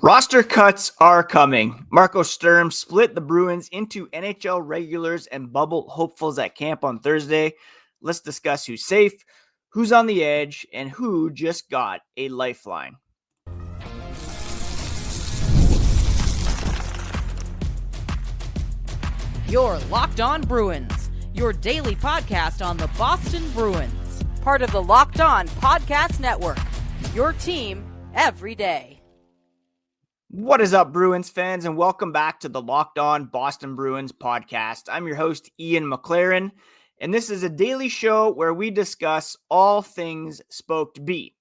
Roster cuts are coming. Marco Sturm split the Bruins into NHL regulars and bubble hopefuls at camp on Thursday. Let's discuss who's safe, who's on the edge, and who just got a lifeline. You're Locked On Bruins, your daily podcast on the Boston Bruins, part of the Locked On Podcast Network, your team every day. What is up, Bruins fans, and welcome back to the Locked On Boston Bruins podcast. I'm your host, Ian McLaren, and this is a daily show where we discuss all things Spoked B.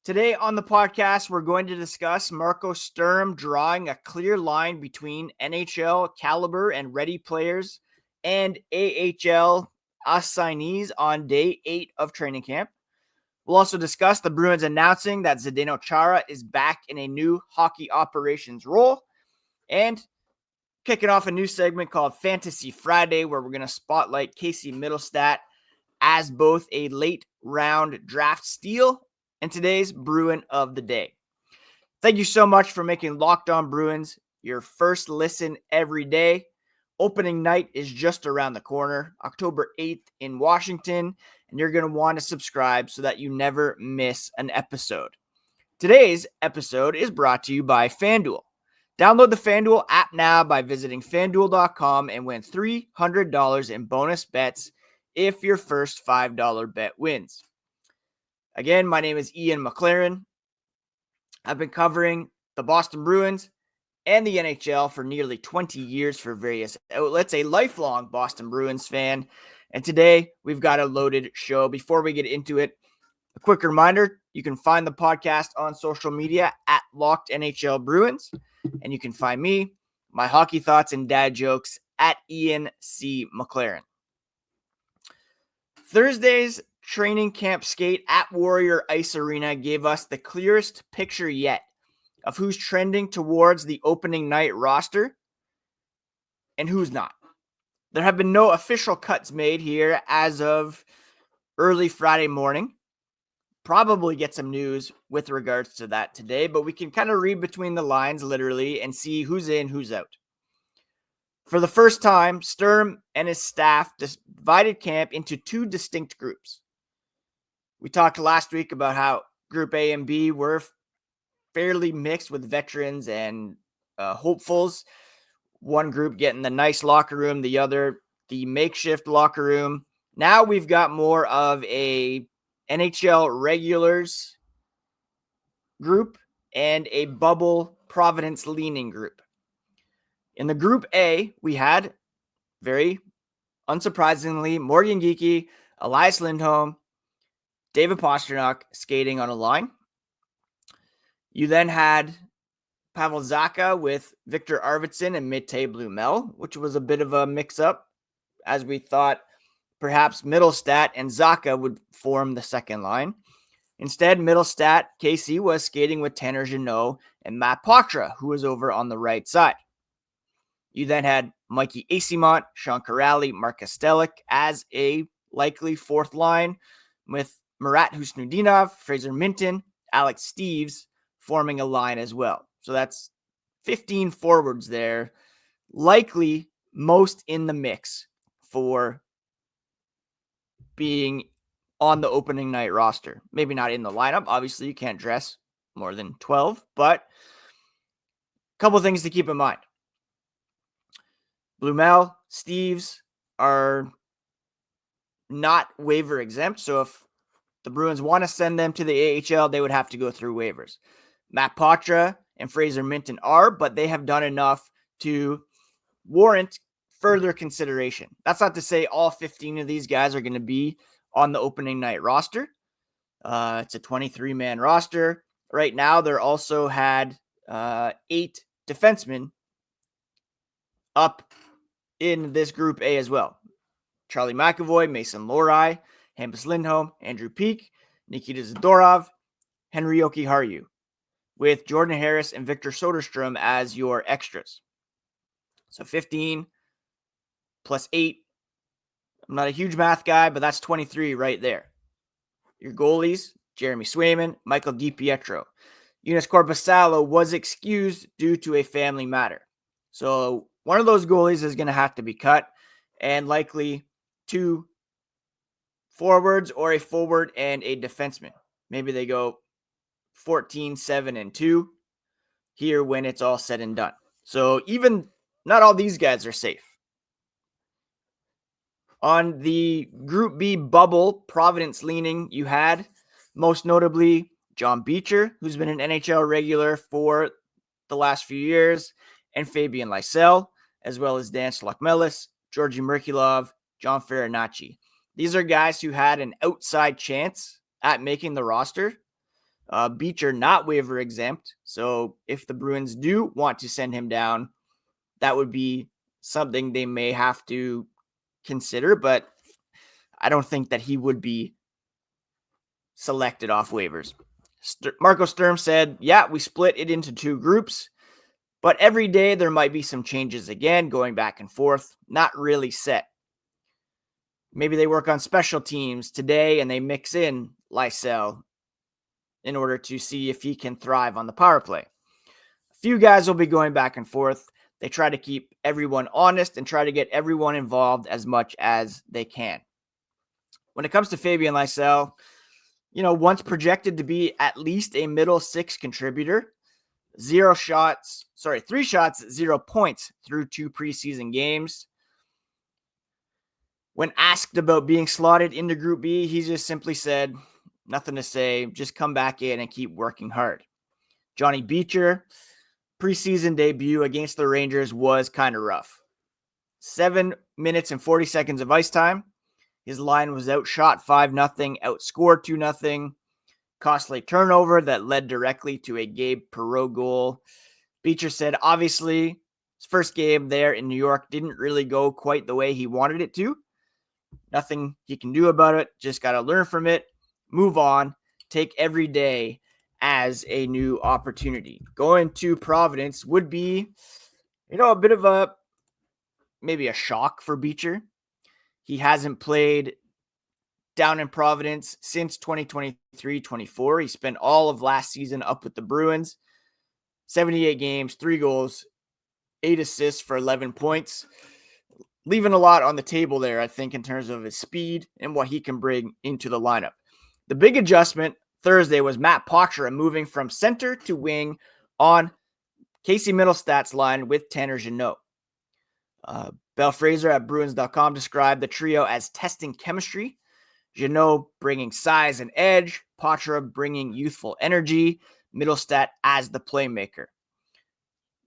Today on the podcast, we're going to discuss Marco Sturm drawing a clear line between NHL caliber and ready players and AHL assignees on day 8 of training camp. We'll also discuss the Bruins announcing that Zdeno Chara is back in a new hockey operations role, and kicking off a new segment called Fantasy Friday, where we're going to spotlight Casey Mittelstadt as both a late round draft steal and today's Bruin of the day. Thank you so much for making Locked On Bruins your first listen every day. Opening night is just around the corner, October 8th in Washington, and you're going to want to subscribe so that you never miss an episode. Today's episode is brought to you by FanDuel. Download the FanDuel app now by visiting FanDuel.com and win $300 in bonus bets if your first $5 bet wins. Again, my name is Ian McLaren. I've been covering the Boston Bruins and the NHL for nearly 20 years for various outlets, a lifelong Boston Bruins fan. And today we've got a loaded show. Before we get into it, a quick reminder, you can find the podcast on social media at Locked NHL Bruins. And you can find me, my hockey thoughts and dad jokes at Ian C. McLaren. Thursday's training camp skate at Warrior Ice Arena gave us the clearest picture yet of who's trending towards the opening night roster and who's not. There have been no official cuts made here as of early Friday morning. Probably get some news with regards to that today, but we can kind of read between the lines literally and see who's in, who's out. For the first time, Sturm and his staff divided camp into two distinct groups. We talked last week about how Group A and B were fairly mixed with veterans and hopefuls. One group getting the nice locker room, the other the makeshift locker room. Now we've got more of a NHL regulars group and a bubble Providence leaning group. In the Group A, we had, very unsurprisingly, Morgan Geekie, Elias Lindholm, David Pastrnak skating on a line. You then had Pavel Zacha with Victor Arvidsson and Mitej Blumel, which was a bit of a mix-up, as we thought perhaps Mittelstadt and Zacha would form the second line. Instead, Mittelstadt, KC, was skating with Tanner Jeannot and Matt Poitras, who was over on the right side. You then had Mikey Eyssimont, Sean Kuraly, Mark Kastelic as a likely fourth line, with Marat Husnudinov, Fraser Minton, Alex Steeves forming a line as well. So that's 15 forwards there, likely most in the mix for being on the opening night roster. Maybe not in the lineup. Obviously, you can't dress more than 12, but a couple things to keep in mind. Blumel, Steeves are not waiver exempt, so if the Bruins want to send them to the AHL, they would have to go through waivers. Matt Poitras and Fraser Minton are, but they have done enough to warrant further consideration. That's not to say all 15 of these guys are going to be on the opening night roster. It's a 23-man roster. Right now, they're also had 8 defensemen up in this Group A as well. Charlie McAvoy, Mason Lohrei, Hampus Lindholm, Andrew Peeke, Nikita Zadorov, Henry Jokiharju, with Jordan Harris and Victor Soderstrom as your extras. So 15 plus 8. I'm not a huge math guy, but that's 23 right there. Your goalies, Jeremy Swayman, Michael DiPietro. Joonas Korpisalo was excused due to a family matter. So one of those goalies is going to have to be cut, and likely 2 forwards or a forward and a defenseman. Maybe they go 14, 7, and 2 here when it's all said and done. So even not all these guys are safe. On the Group B bubble, Providence leaning, you had most notably John Beecher, who's been an NHL regular for the last few years, and Fabian Lysell, as well as Dan Slokmelis, Georgi Merkulov, John Farinacci. These are guys who had an outside chance at making the roster. Beecher not waiver exempt, so if the Bruins do want to send him down, that would be something they may have to consider, but I don't think that he would be selected off waivers. Marco Sturm said, yeah, we split it into 2 groups, but every day there might be some changes again, going back and forth, not really set. Maybe they work on special teams today and they mix in Lysell in order to see if he can thrive on the power play. A few guys will be going back and forth. They try to keep everyone honest and try to get everyone involved as much as they can. When it comes to Fabian Lysell, once projected to be at least a middle 6 contributor, 3 shots, 0 points through 2 preseason games. When asked about being slotted into Group B, he just simply said, nothing to say, just come back in and keep working hard. Johnny Beecher, preseason debut against the Rangers was kind of rough. 7 minutes and 40 seconds of ice time. His line was outshot 5-0, outscored 2-0. Costly turnover that led directly to a Gabe Perreault goal. Beecher said, obviously, his first game there in New York didn't really go quite the way he wanted it to. Nothing he can do about it. Just got to learn from it, move on, take every day as a new opportunity. Going to Providence would be, a bit of maybe a shock for Beecher. He hasn't played down in Providence since 2023-24. He spent all of last season up with the Bruins. 78 games, 3 goals, 8 assists for 11 points. Leaving a lot on the table there, I think, in terms of his speed and what he can bring into the lineup. The big adjustment Thursday was Matt Poitras moving from center to wing on Casey Mittelstadt's line with Tanner Jeannot. Bell Fraser at Bruins.com described the trio as testing chemistry. Jeannot bringing size and edge, Poitras bringing youthful energy, Mittelstadt as the playmaker.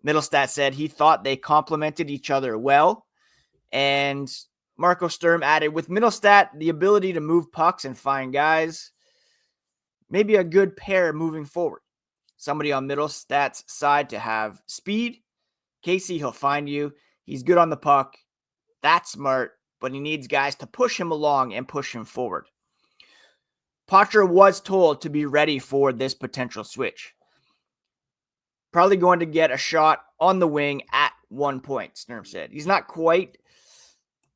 Mittelstadt said he thought they complemented each other well. And Marco Sturm added, with Mittelstadt, the ability to move pucks and find guys, maybe a good pair moving forward. Somebody on Mittelstadt's side to have speed. Casey, he'll find you. He's good on the puck. That's smart, but he needs guys to push him along and push him forward. Poitras was told to be ready for this potential switch. Probably going to get a shot on the wing at one point, Sturm said. He's not quite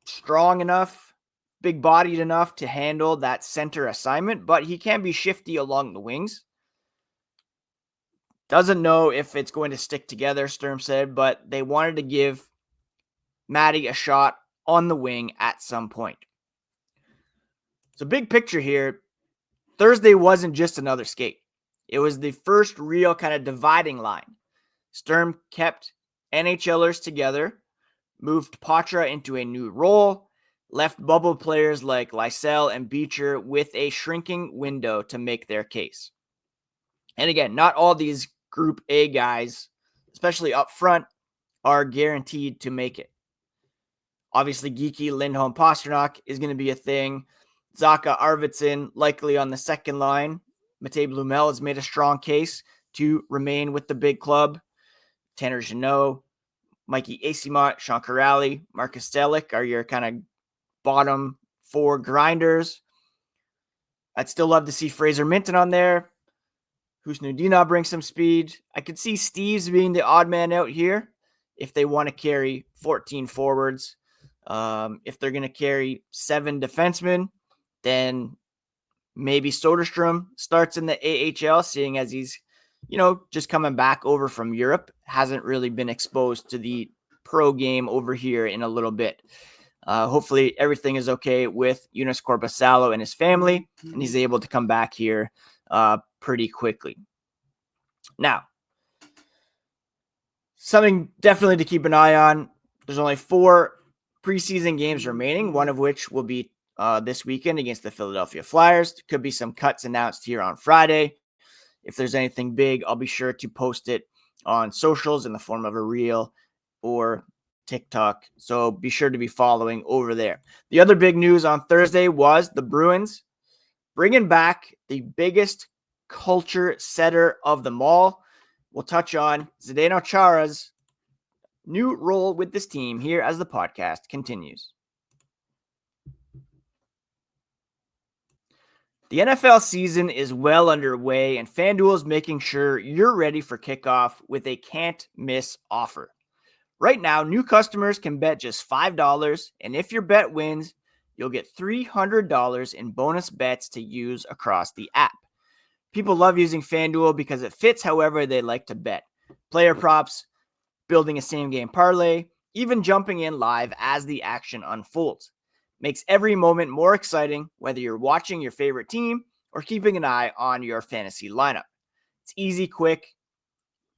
strong enough, big-bodied enough to handle that center assignment, but he can be shifty along the wings. Doesn't know if it's going to stick together, Sturm said, but they wanted to give Matty a shot on the wing at some point. So big picture here, Thursday wasn't just another skate. It was the first real kind of dividing line. Sturm kept NHLers together, moved Poitras into a new role, left bubble players like Lysell and Beecher with a shrinking window to make their case. And again, not all these Group A guys, especially up front, are guaranteed to make it. Obviously, Geeky, Lindholm, Pasternak is going to be a thing. Zaka, Arvidsson, likely on the second line. Matej Blumel has made a strong case to remain with the big club. Tanner Jeannot, Mikey Eyssimont, Sean Kuraly, Marcus Stelic are your kind of bottom 4 grinders. I'd still love to see Fraser Minton on there. Jeannot brings some speed. I could see Steves being the odd man out here if they want to carry 14 forwards. If they're going to carry 7 defensemen, then maybe Soderstrom starts in the AHL, seeing as he's just coming back over from Europe, hasn't really been exposed to the pro game over here in a little bit. Hopefully everything is okay with Eunice Corbasalo and his family, and he's able to come back here pretty quickly. Now, something definitely to keep an eye on. There's only 4 preseason games remaining, one of which will be this weekend against the Philadelphia Flyers. There could be some cuts announced here on Friday. If there's anything big, I'll be sure to post it on socials in the form of a reel or TikTok. So be sure to be following over there. The other big news on Thursday was the Bruins bringing back the biggest culture setter of them all. We'll touch on Zdeno Chara's new role with this team here as the podcast continues. The NFL season is well underway, and FanDuel is making sure you're ready for kickoff with a can't-miss offer. Right now, new customers can bet just $5, and if your bet wins, you'll get $300 in bonus bets to use across the app. People love using FanDuel because it fits however they like to bet. Player props, building a same-game parlay, even jumping in live as the action unfolds. Makes every moment more exciting, whether you're watching your favorite team or keeping an eye on your fantasy lineup. It's easy, quick,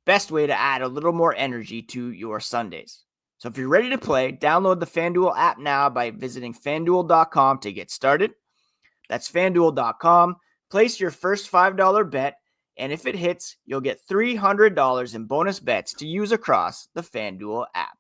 best way to add a little more energy to your Sundays. So if you're ready to play, download the FanDuel app now by visiting FanDuel.com to get started. That's FanDuel.com. Place your first $5 bet, and if it hits, you'll get $300 in bonus bets to use across the FanDuel app.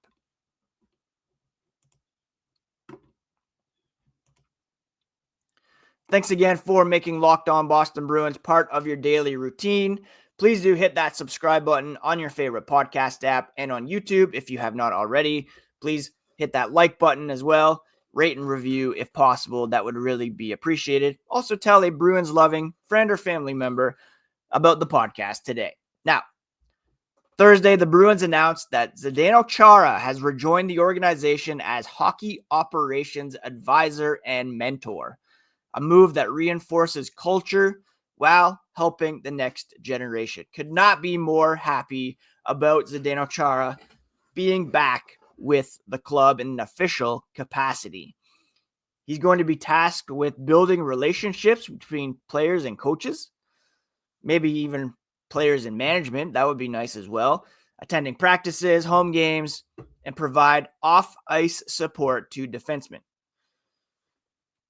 Thanks again for making Locked On Boston Bruins part of your daily routine. Please do hit that subscribe button on your favorite podcast app and on YouTube if you have not already. Please hit that like button as well. Rate and review if possible. That would really be appreciated. Also tell a Bruins-loving friend or family member about the podcast today. Now, Thursday, the Bruins announced that Zdeno Chara has rejoined the organization as hockey operations advisor and mentor. A move that reinforces culture while helping the next generation. Could not be more happy about Zdeno Chara being back with the club in an official capacity. He's going to be tasked with building relationships between players and coaches, maybe even players and management. That would be nice as well. Attending practices, home games, and provide off-ice support to defensemen.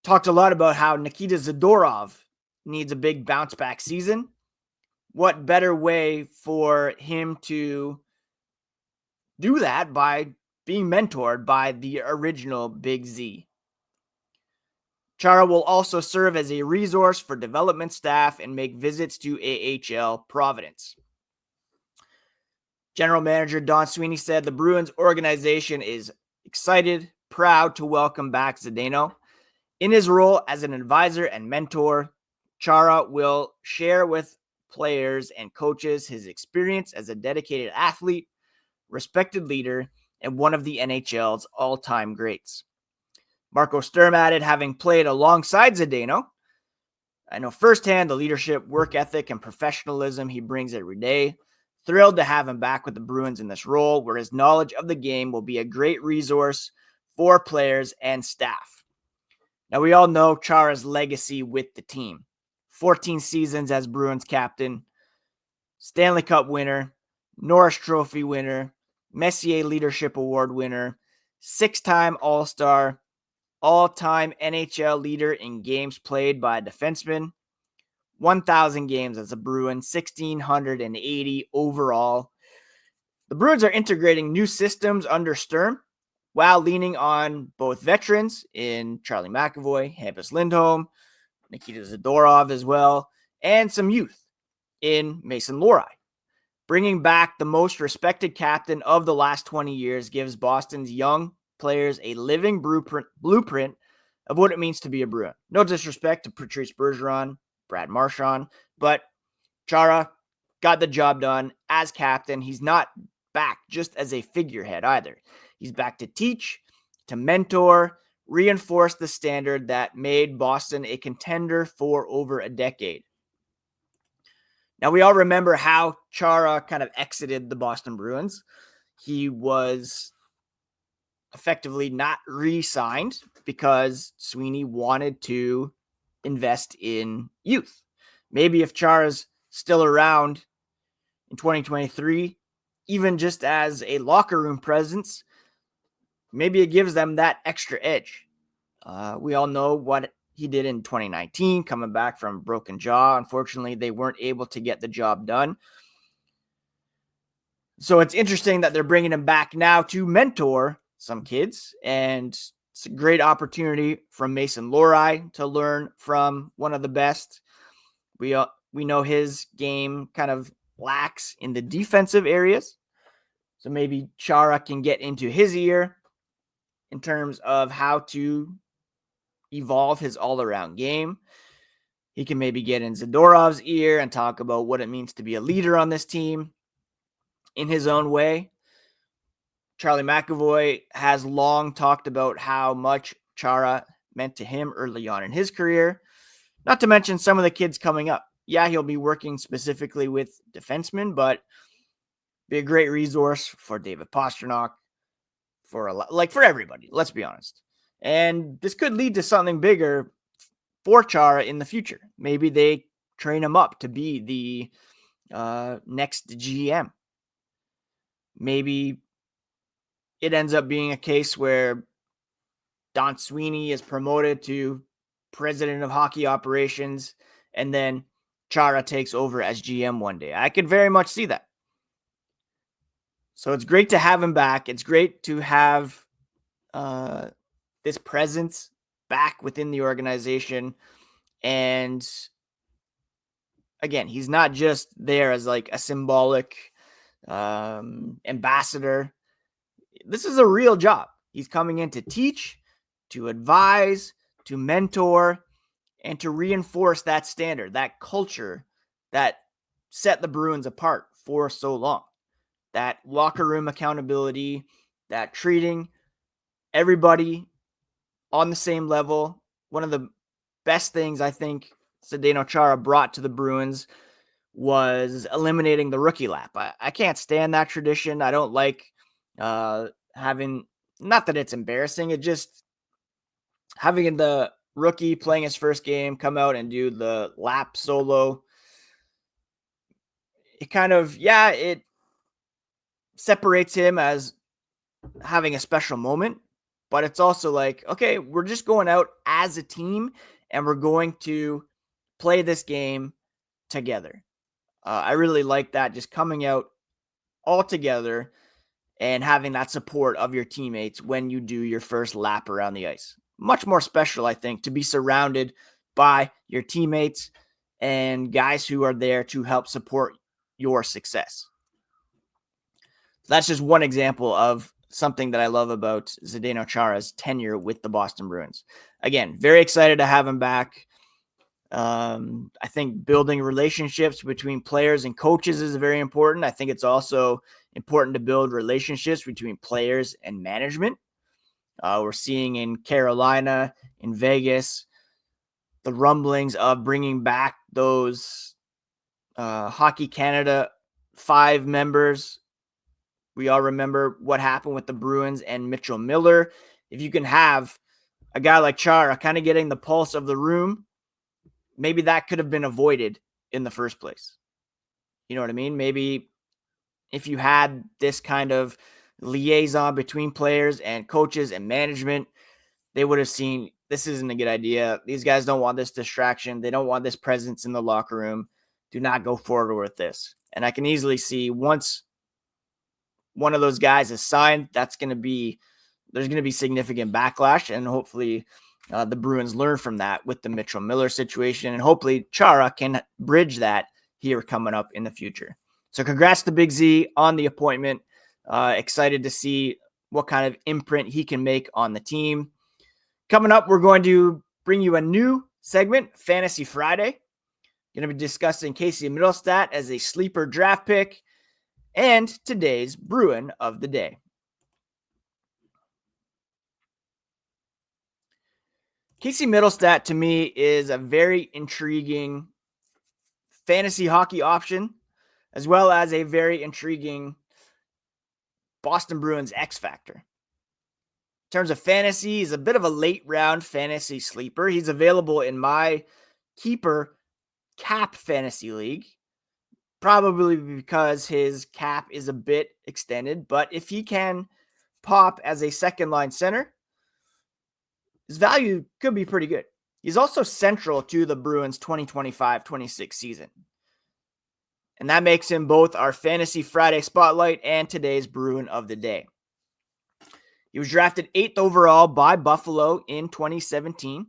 Talked a lot about how Nikita Zadorov needs a big bounce back season. What better way for him to do that by being mentored by the original Big Z? Chara will also serve as a resource for development staff and make visits to AHL Providence. General Manager Don Sweeney said the Bruins organization is excited, proud to welcome back Zdeno. In his role as an advisor and mentor, Chara will share with players and coaches his experience as a dedicated athlete, respected leader, and one of the NHL's all-time greats. Marco Sturm added, having played alongside Zdeno, I know firsthand the leadership, work ethic, and professionalism he brings every day. Thrilled to have him back with the Bruins in this role, where his knowledge of the game will be a great resource for players and staff. Now, we all know Chara's legacy with the team. 14 seasons as Bruins captain, Stanley Cup winner, Norris Trophy winner, Messier Leadership Award winner, 6-time All-Star, all-time NHL leader in games played by a defenseman, 1,000 games as a Bruin, 1,680 overall. The Bruins are integrating new systems under Sturm, while leaning on both veterans in Charlie McAvoy, Hampus Lindholm, Nikita Zadorov as well, and some youth in Mason Lohrei. Bringing back the most respected captain of the last 20 years gives Boston's young players a living blueprint of what it means to be a Bruin. No disrespect to Patrice Bergeron, Brad Marchand, but Chara got the job done as captain. He's not back just as a figurehead either. He's back to teach, to mentor, reinforce the standard that made Boston a contender for over a decade. Now, we all remember how Chara kind of exited the Boston Bruins. He was effectively not re-signed because Sweeney wanted to invest in youth. Maybe if Chara's still around in 2023, even just as a locker room presence, maybe it gives them that extra edge. We all know what he did in 2019, coming back from broken jaw. Unfortunately, they weren't able to get the job done. So it's interesting that they're bringing him back now to mentor some kids, and it's a great opportunity from Mason Lohrei to learn from one of the best. We know his game kind of lacks in the defensive areas, so maybe Chara can get into his ear in terms of how to evolve his all-around game. He can maybe get in Zadorov's ear and talk about what it means to be a leader on this team in his own way. Charlie McAvoy has long talked about how much Chara meant to him early on in his career, not to mention some of the kids coming up. Yeah, he'll be working specifically with defensemen, but be a great resource for David Pastrnak, for everybody, let's be honest. And this could lead to something bigger for Chara in the future. Maybe they train him up to be the next GM. Maybe it ends up being a case where Don Sweeney is promoted to president of hockey operations, and then Chara takes over as GM one day. I could very much see that. So it's great to have him back. It's great to have this presence back within the organization. And again, he's not just there as like a symbolic ambassador. This is a real job. He's coming in to teach, to advise, to mentor, and to reinforce that standard, that culture that set the Bruins apart for so long. That locker room accountability, that treating everybody on the same level. One of the best things I think Zdeno Chara brought to the Bruins was eliminating the rookie lap. I can't stand that tradition. I don't like having, not that it's embarrassing, it just having the rookie playing his first game come out and do the lap solo. It kind of, it separates him as having a special moment, but it's also like, okay, we're just going out as a team and we're going to play this game together. I really like that, just coming out all together and having that support of your teammates when you do your first lap around the ice. Much more special, I think, to be surrounded by your teammates and guys who are there to help support your success. So that's just one example of something that I love about Zdeno Chara's tenure with the Boston Bruins. Again, very excited to have him back. I think building relationships between players and coaches is very important. I think it's also important to build relationships between players and management. We're seeing in Carolina, in Vegas, the rumblings of bringing back those Hockey Canada 5 members. We all remember what happened with the Bruins and Mitchell Miller. If you can have a guy like Chara kind of getting the pulse of the room, maybe that could have been avoided in the first place. You know what I mean? Maybe if you had this kind of liaison between players and coaches and management, they would have seen this isn't a good idea. These guys don't want this distraction. They don't want this presence in the locker room. Do not go forward with this. And I can easily see once one of those guys is signed, there's going to be significant backlash, and hopefully the Bruins learn from that with the Mitchell Miller situation, and hopefully Chara can bridge that here coming up in the future. So congrats to Big Z on the appointment. Excited to see what kind of imprint he can make on the team. Coming up, we're going to bring you a new segment, Fantasy Friday. Going to be discussing Casey Mittelstadt as a sleeper draft pick and today's Bruin of the day. Casey Mittelstadt, to me, is a very intriguing fantasy hockey option, as well as a very intriguing Boston Bruins X Factor. In terms of fantasy, he's a bit of a late round fantasy sleeper. He's available in my keeper cap fantasy league, probably because his cap is a bit extended. But if he can pop as a second line center, his value could be pretty good. He's also central to the Bruins 2025-26 season. And that makes him both our Fantasy Friday Spotlight and today's Bruin of the Day. He was drafted 8th overall by Buffalo in 2017.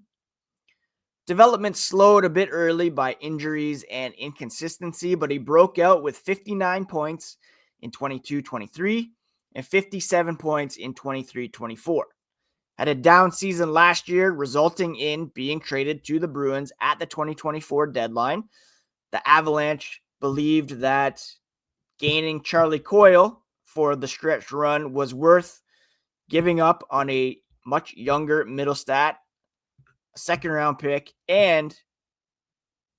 Development slowed a bit early by injuries and inconsistency, but he broke out with 59 points in 22-23 and 57 points in 23-24. Had a down season last year, resulting in being traded to the Bruins at the 2024 deadline. The Avalanche believed that gaining Charlie Coyle for the stretch run was worth giving up on a much younger Mittelstadt, a second-round pick, and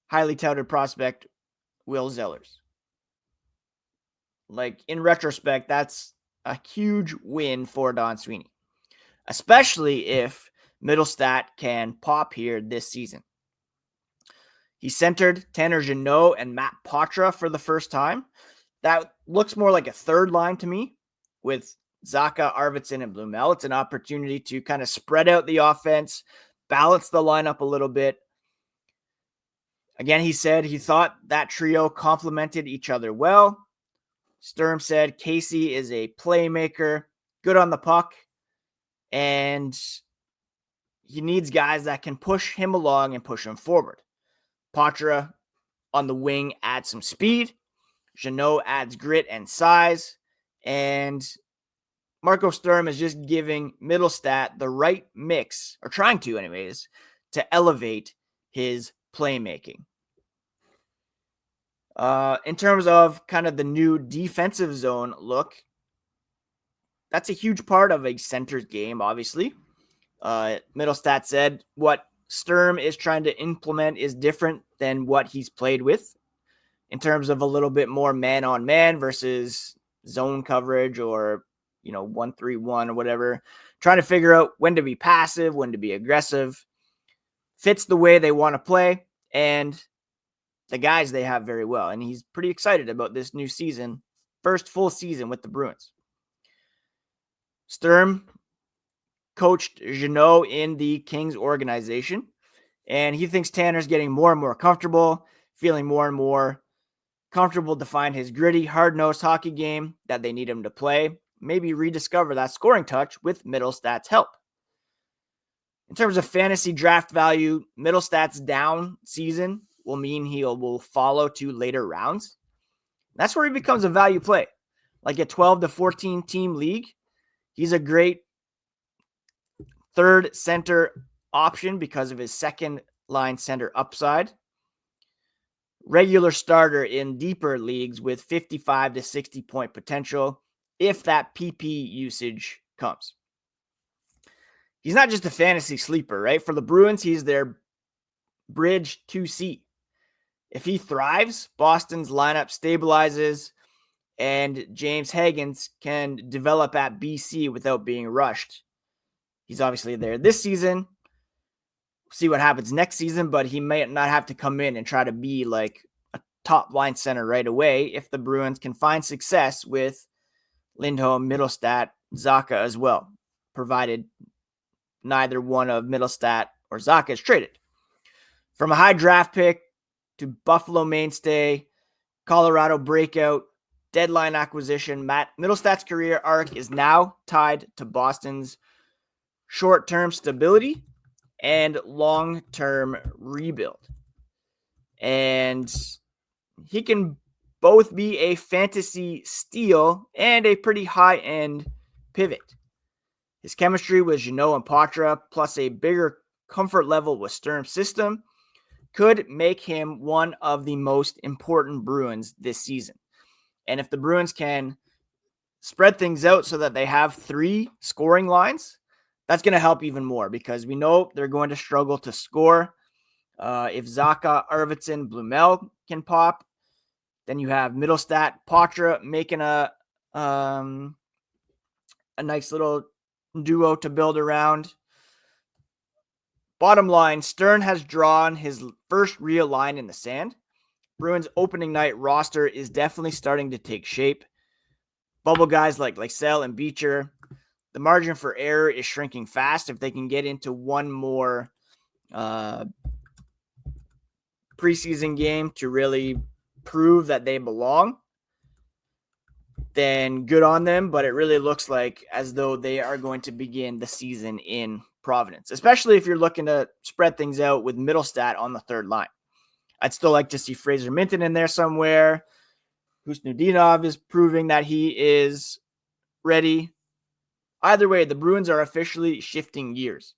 highly touted prospect Will Zellers. In retrospect, that's a huge win for Don Sweeney, especially if Mittelstadt can pop here this season. He centered Tanner Jeannot and Matt Poitras for the first time. That looks more like a third line to me with Zacha, Arvidsson, and Blumel. It's an opportunity to kind of spread out the offense, balance the lineup a little bit. Again, he said he thought that trio complemented each other well. Sturm said Casey is a playmaker, good on the puck, and he needs guys that can push him along and push him forward. Poitras on the wing adds some speed. Jeannot adds grit and size. And Marco Sturm is just giving Mittelstadt the right mix, or trying to anyways, to elevate his playmaking. In terms of kind of the new defensive zone look, that's a huge part of a center's game, obviously. Mittelstadt said what Sturm is trying to implement is different than what he's played with in terms of a little bit more man-on-man versus zone coverage or 1-3-1 or whatever. Trying to figure out when to be passive, when to be aggressive. Fits the way they want to play and the guys they have very well. And he's pretty excited about this new season, first full season with the Bruins. Sturm coached Jeannot in the Kings organization, and he thinks Tanner's getting more and more comfortable, feeling more and more comfortable to find his gritty, hard-nosed hockey game that they need him to play. Maybe rediscover that scoring touch with Mittelstadt's help. In terms of fantasy draft value, Mittelstadt's down season will mean he will follow to later rounds. That's where he becomes a value play. Like a 12 to 14 team league, he's a great third center option because of his second line center upside. Regular starter in deeper leagues with 55 to 60 point potential if that PP usage comes. He's not just a fantasy sleeper, right? For the Bruins, he's their bridge 2C. If he thrives, Boston's lineup stabilizes and James Hagens can develop at BC without being rushed. He's obviously there this season. See what happens next season, but he might not have to come in and try to be like a top line center right away if the Bruins can find success with Lindholm, Mittelstadt, Zacha as well, provided neither one of Mittelstadt or Zacha is traded. From a high draft pick to Buffalo mainstay, Colorado breakout, deadline acquisition, Mittelstadt's career arc is now tied to Boston's short-term stability and long-term rebuild. And he can both be a fantasy steal and a pretty high-end pivot. His chemistry with Jeannot and Poitras, plus a bigger comfort level with Sturm's system, could make him one of the most important Bruins this season. And if the Bruins can spread things out so that they have 3 scoring lines, that's going to help even more because we know they're going to struggle to score. If Zacha, Arvidsson, Blumel can pop. Then you have Mittelstadt, Poitras making a nice little duo to build around. Bottom line, Sturm has drawn his first real line in the sand. Bruins opening night roster is definitely starting to take shape. Bubble guys like Lysell and Beecher. The margin for error is shrinking fast. If they can get into one more preseason game to really prove that they belong, then good on them. But it really looks like as though they are going to begin the season in Providence, especially if you're looking to spread things out with Mittelstadt on the third line. I'd still like to see Fraser Minton in there somewhere. Husnudinov is proving that he is ready. Either way, the Bruins are officially shifting gears.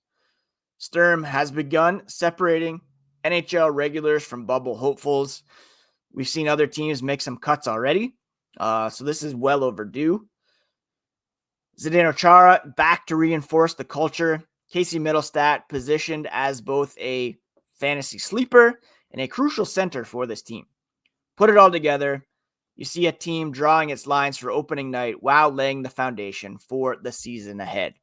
Sturm has begun separating NHL regulars from bubble hopefuls. We've seen other teams make some cuts already, so this is well overdue. Zdeno Chara back to reinforce the culture. Casey Mittelstadt positioned as both a fantasy sleeper and a crucial center for this team. Put it all together, you see a team drawing its lines for opening night while laying the foundation for the season ahead.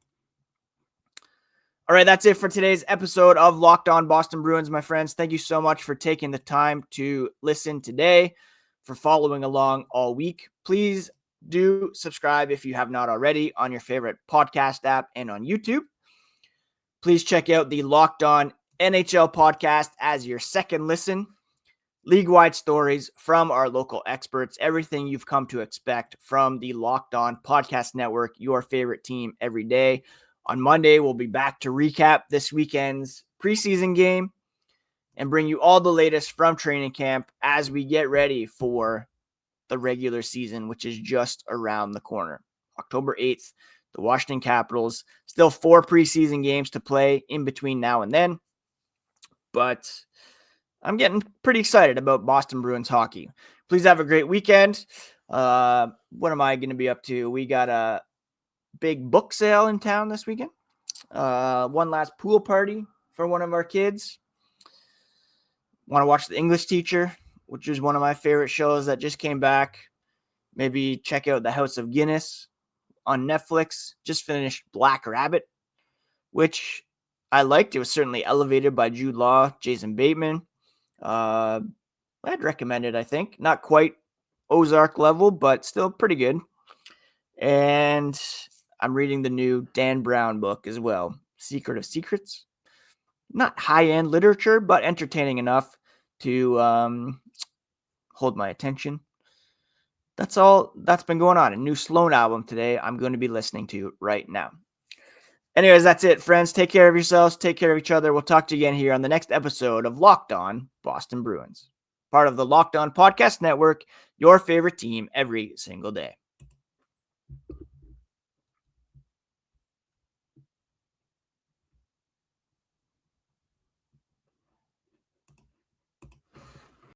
All right, that's it for today's episode of Locked On Boston Bruins, my friends. Thank you so much for taking the time to listen today, for following along all week. Please do subscribe if you have not already on your favorite podcast app and on YouTube. Please check out the Locked On NHL podcast as your second listen. League-wide stories from our local experts, everything you've come to expect from the Locked On Podcast Network, your favorite team every day. On Monday, we'll be back to recap this weekend's preseason game and bring you all the latest from training camp as we get ready for the regular season, which is just around the corner. October 8th, the Washington Capitals. Still 4 preseason games to play in between now and then, but I'm getting pretty excited about Boston Bruins hockey. Please have a great weekend. What am I going to be up to? We got a big book sale in town this weekend. One last pool party for one of our kids. Want to watch The English Teacher, which is one of my favorite shows that just came back. Maybe check out The House of Guinness on Netflix. Just finished Black Rabbit, which I liked. It was certainly elevated by Jude Law, Jason Bateman. I'd recommend it, I think. Not quite Ozark level, but still pretty good. And I'm reading the new Dan Brown book as well, Secret of Secrets. Not high-end literature, but entertaining enough to hold my attention. That's all that's been going on. A new Sloan album today I'm going to be listening to right now. Anyways, that's it, friends. Take care of yourselves. Take care of each other. We'll talk to you again here on the next episode of Locked On Boston Bruins, part of the Locked On Podcast Network, your favorite team every single day.